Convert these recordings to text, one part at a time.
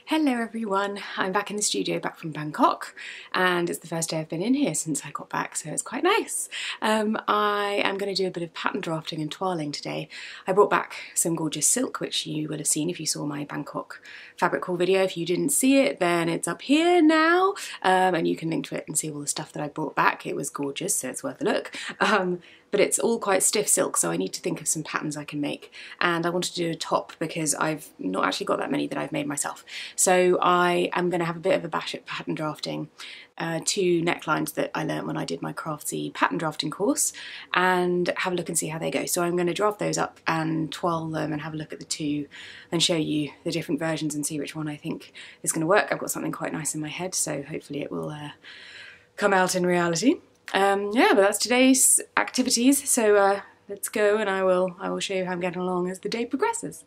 Hello everyone, I'm back in the studio, back from Bangkok, and it's the first day I've been in here since I got back, so it's quite nice. I am going to do a bit of pattern drafting and toiling today. I brought back some gorgeous silk, which you will have seen if you saw my Bangkok fabric haul video. If you didn't see it, then it's up here now, and you can link to it and see all the stuff that I brought back. It was gorgeous, so it's worth a look. But it's all quite stiff silk, so I need to think of some patterns I can make. And I wanted to do a top because I've not actually got that many that I've made myself. So I am going to have a bit of a bash at pattern drafting, two necklines that I learnt when I did my Craftsy pattern drafting course, and have a look and see how they go. So I'm going to draft those up and twirl them and have a look at the two and show you the different versions and see which one I think is going to work. I've got something quite nice in my head, so hopefully it will come out in reality. Yeah, but that's today's activities, so let's go and I will show you how I'm getting along as the day progresses.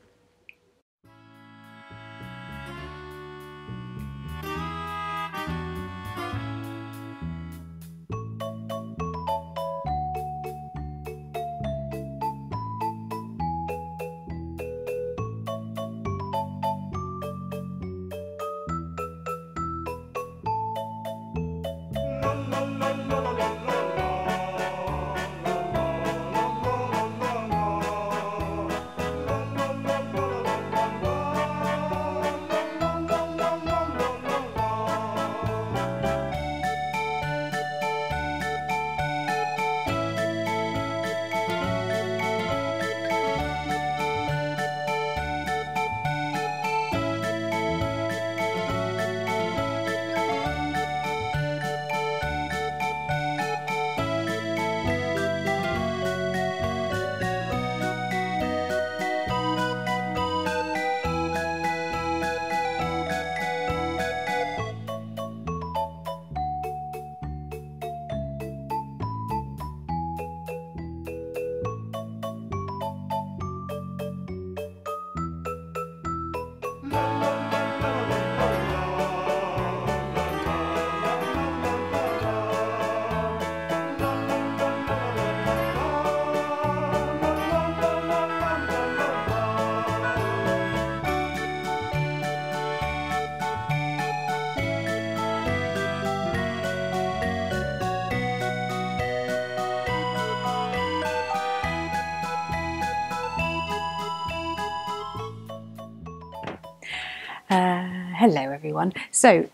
Hello everyone. So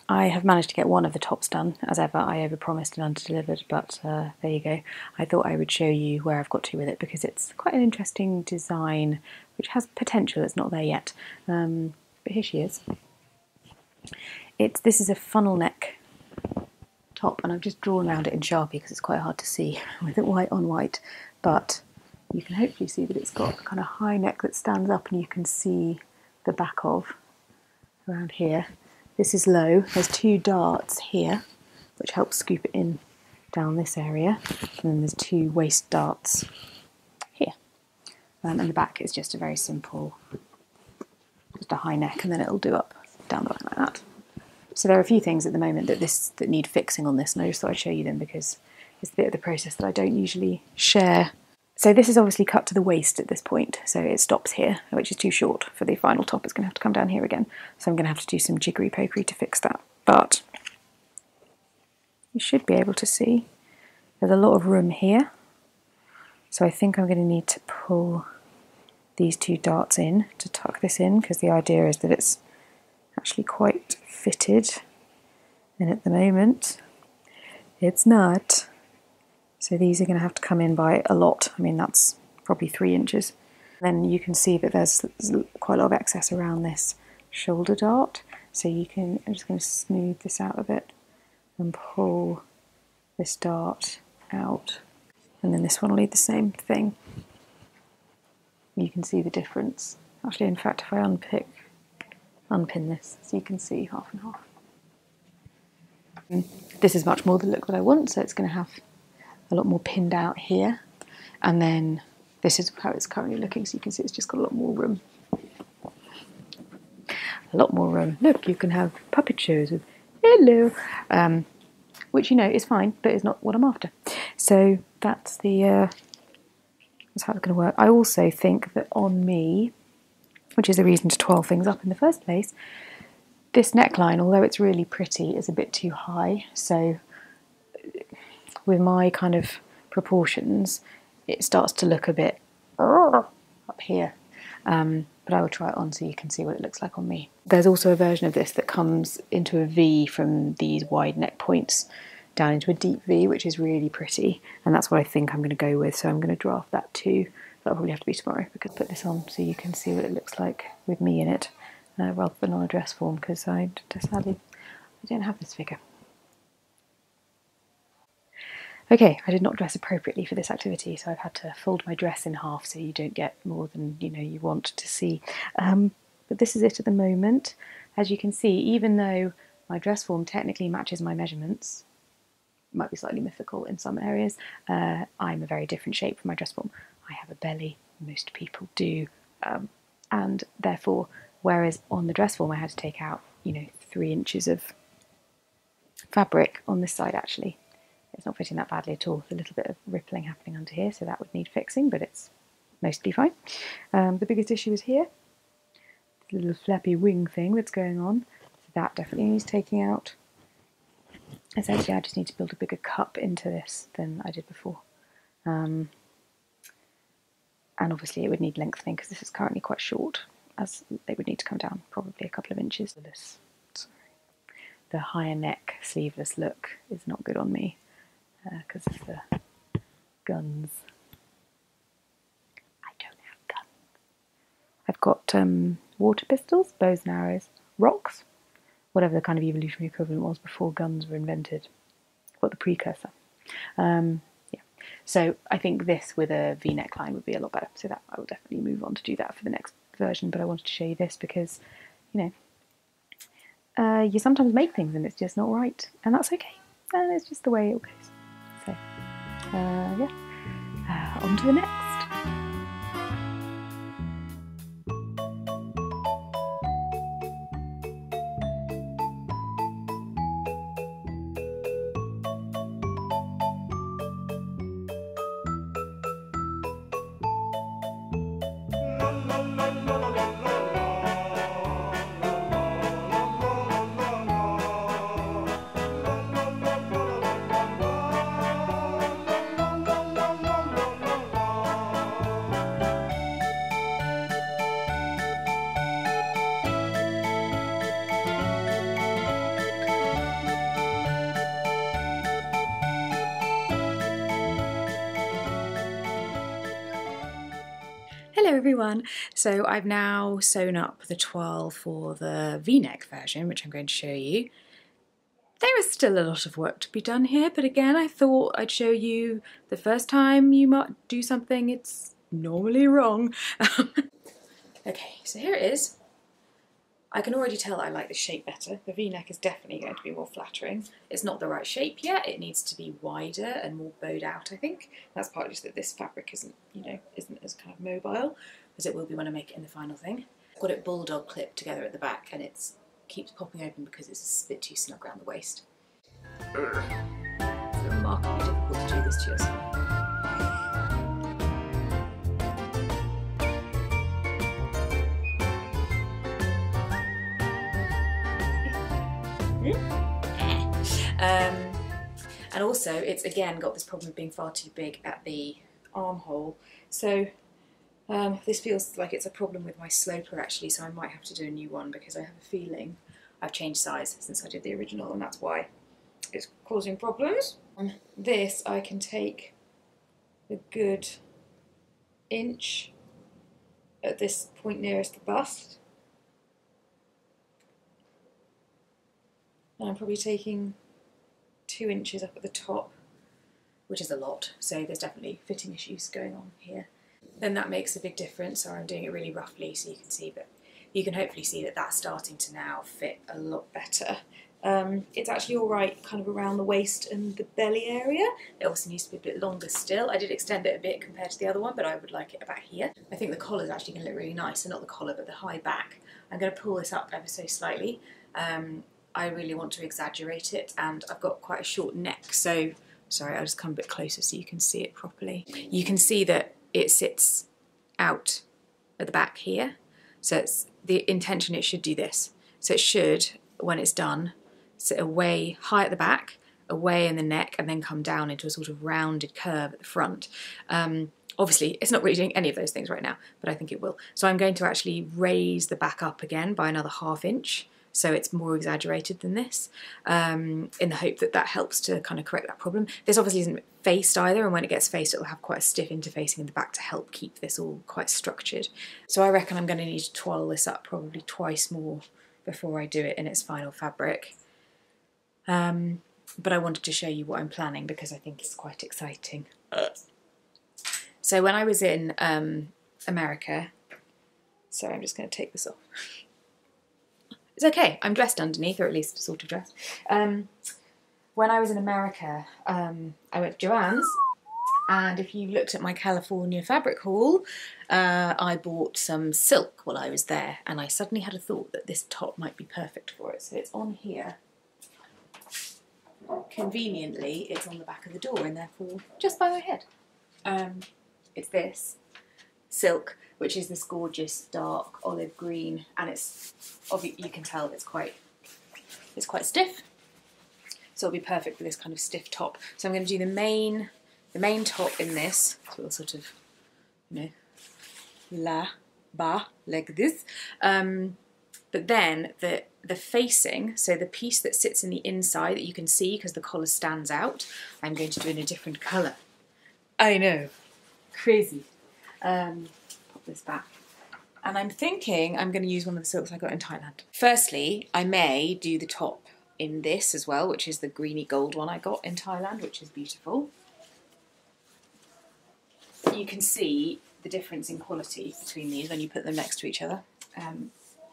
I have managed to get one of the tops done. As ever, I overpromised and underdelivered, but there you go. I thought I would show you where I've got to with it because it's quite an interesting design which has potential. It's not there yet, but here she is. This is a funnel neck top, and I've just drawn around it in Sharpie because it's quite hard to see with it white on white, but you can hopefully see that it's got a kind of high neck that stands up and you can see the back of around here. This is low. There's two darts here which help scoop it in down this area, and then there's two waist darts here, and the back is just a very simple, just a high neck, and then it'll do up down the back like that. So there are a few things at the moment that need fixing on this, and I just thought I'd show you them because it's a bit of the process that I don't usually share. So this is obviously cut to the waist at this point, so it stops here, which is too short for the final top. It's going to have to come down here again, so I'm going to have to do some jiggery pokery to fix that. But you should be able to see there's a lot of room here, so I think I'm going to need to pull these two darts in to tuck this in, because the idea is that it's actually quite fitted, and at the moment it's not. So these are going to have to come in by a lot. I mean, that's probably 3 inches. Then you can see that there's quite a lot of excess around this shoulder dart. So I'm just going to smooth this out a bit and pull this dart out. And then this one will need the same thing. You can see the difference. Actually, in fact, if I unpin this, so you can see half and half. This is much more the look that I want, so it's going to have a lot more pinned out here, and then this is how it's currently looking, so you can see it's just got a lot more room. A lot more room. Look, you can have puppet shows with hello, which, you know, is fine, but is not what I'm after. So that's how it's going to work. I also think that on me, which is the reason to twirl things up in the first place. This neckline, although it's really pretty, is a bit too high, so with my kind of proportions, it starts to look a bit up here. But I will try it on so you can see what it looks like on me. There's also a version of this that comes into a V from these wide neck points down into a deep V, which is really pretty, and that's what I think I'm going to go with, so I'm going to draft that too. That'll probably have to be tomorrow, because I put this on so you can see what it looks like with me in it, rather than on a dress form, because sadly I don't have this figure. Okay, I did not dress appropriately for this activity, so I've had to fold my dress in half so you don't get more than you want to see. But this is it at the moment. As you can see, even though my dress form technically matches my measurements, it might be slightly mythical in some areas, I'm a very different shape from my dress form. I have a belly, most people do, and therefore, whereas on the dress form I had to take out, 3 inches of fabric on this side actually. It's not fitting that badly at all. There's a little bit of rippling happening under here, so that would need fixing, but it's mostly fine. The biggest issue is here. The little flappy wing thing that's going on. So that definitely needs taking out. Essentially, I just need to build a bigger cup into this than I did before. And obviously it would need lengthening because this is currently quite short, as it would need to come down probably a couple of inches. The higher neck sleeveless look is not good on me. Because of the guns. I don't have guns. I've got water pistols, bows and arrows, rocks, whatever the kind of evolutionary equivalent was before guns were invented. I've got the precursor. Yeah. So I think this with a V neckline would be a lot better. So that I will definitely move on to do that for the next version. But I wanted to show you this because, you sometimes make things and it's just not right, and that's okay. And it's just the way it goes. So, yeah, on to the next. Hello everyone! So I've now sewn up the toile for the V-neck version, which I'm going to show you. There is still a lot of work to be done here, but again I thought I'd show you the first time you might do something it's normally wrong. Okay, so here it is. I can already tell I like this shape better. The V-neck is definitely going to be more flattering. It's not the right shape yet. It needs to be wider and more bowed out, I think. That's partly just that this fabric isn't, isn't as kind of mobile as it will be when I make it in the final thing. I've got it bulldog clipped together at the back and it keeps popping open because it's a bit too snug around the waist. It's remarkably difficult to do this to yourself. And also it's again got this problem of being far too big at the armhole, so this feels like it's a problem with my sloper actually, so I might have to do a new one because I have a feeling I've changed size since I did the original and that's why it's causing problems. On this I can take a good inch at this point nearest the bust, and I'm probably taking 2 inches up at the top, which is a lot, so there's definitely fitting issues going on here. Then that makes a big difference. Sorry, I'm doing it really roughly so you can see, but you can hopefully see that that's starting to now fit a lot better. It's actually alright kind of around the waist and the belly area. It also needs to be a bit longer still. I did extend it a bit compared to the other one, but I would like it about here. I think the collar is actually going to look really nice, so not the collar but the high back. I'm going to pull this up ever so slightly. I really want to exaggerate it, and I've got quite a short neck, so sorry, I'll just come a bit closer so you can see it properly. You can see that it sits out at the back here, So the intention, it should do this. So it should, when it's done, sit away high at the back, away in the neck, and then come down into a sort of rounded curve at the front. Obviously, it's not really doing any of those things right now, but I think it will. So I'm going to actually raise the back up again by another ½ inch, so it's more exaggerated than this, in the hope that that helps to kind of correct that problem. This obviously isn't faced either, and when it gets faced, it'll have quite a stiff interfacing in the back to help keep this all quite structured. So I reckon I'm going to need to twaddle this up probably twice more before I do it in its final fabric. But I wanted to show you what I'm planning because I think it's quite exciting. So when I was in America, sorry, I'm just going to take this off. It's okay, I'm dressed underneath, or at least sort of dressed. When I was in America, I went to Joann's, and if you looked at my California fabric haul, I bought some silk while I was there, and I suddenly had a thought that this top might be perfect for it. So it's on here. Conveniently, it's on the back of the door, and therefore just by my head. It's this silk, which is this gorgeous dark olive green, and it's obviously, you can tell it's quite stiff, so it'll be perfect for this kind of stiff top. So I'm going to do the main top in this, so it'll sort of, you know, like this. But then the facing, so the piece that sits in the inside that you can see because the collar stands out, I'm going to do in a different colour. I know, crazy. Pop this back. And I'm thinking I'm going to use one of the silks I got in Thailand. Firstly, I may do the top in this as well, which is the greeny gold one I got in Thailand, which is beautiful. You can see the difference in quality between these when you put them next to each other.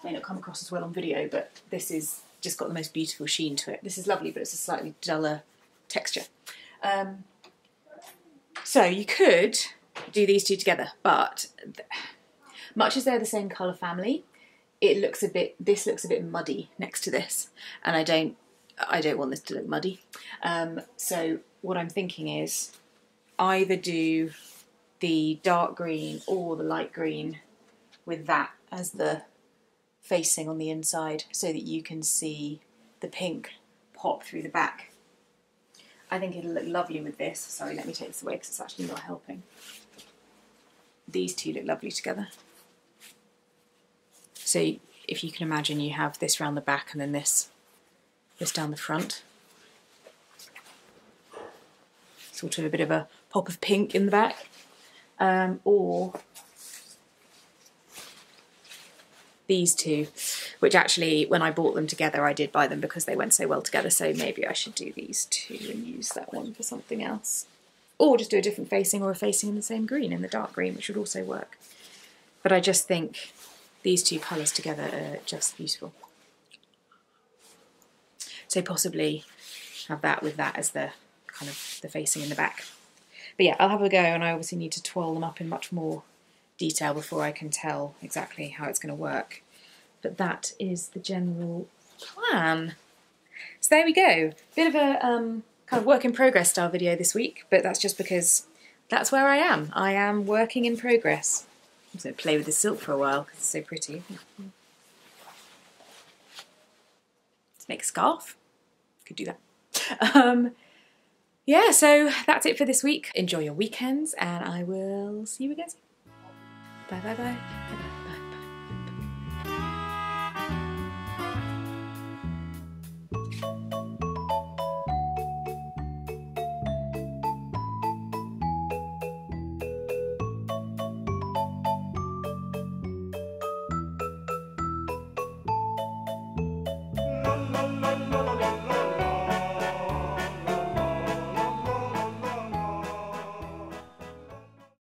May not come across as well on video, but this is just got the most beautiful sheen to it. This is lovely, but it's a slightly duller texture. So you could do these two together, but much as they're the same colour family, this looks a bit muddy next to this, and I don't want this to look muddy. So what I'm thinking is either do the dark green or the light green with that as the facing on the inside, so that you can see the pink pop through the back. I think it'll look lovely with this. Sorry, let me take this away because it's actually not helping. These two look lovely together. So if you can imagine, you have this round the back and then this down the front. Sort of a bit of a pop of pink in the back. Or these two, which actually when I bought them together I did buy them because they went so well together, so maybe I should do these two and use that one for something else. Or just do a different facing, or a facing in the same green, in the dark green, which would also work. But I just think these two colours together are just beautiful. So possibly have that with that as the kind of the facing in the back. But yeah, I'll have a go, and I obviously need to twirl them up in much more detail before I can tell exactly how it's going to work. But that is the general plan. So there we go. Bit of a kind of work in progress style video this week, but that's just because that's where I am. I am working in progress. I'm just going to play with the silk for a while because it's so pretty. Let's make a scarf. Could do that. Yeah, so that's it for this week. Enjoy your weekends, and I will see you again soon. Bye bye bye.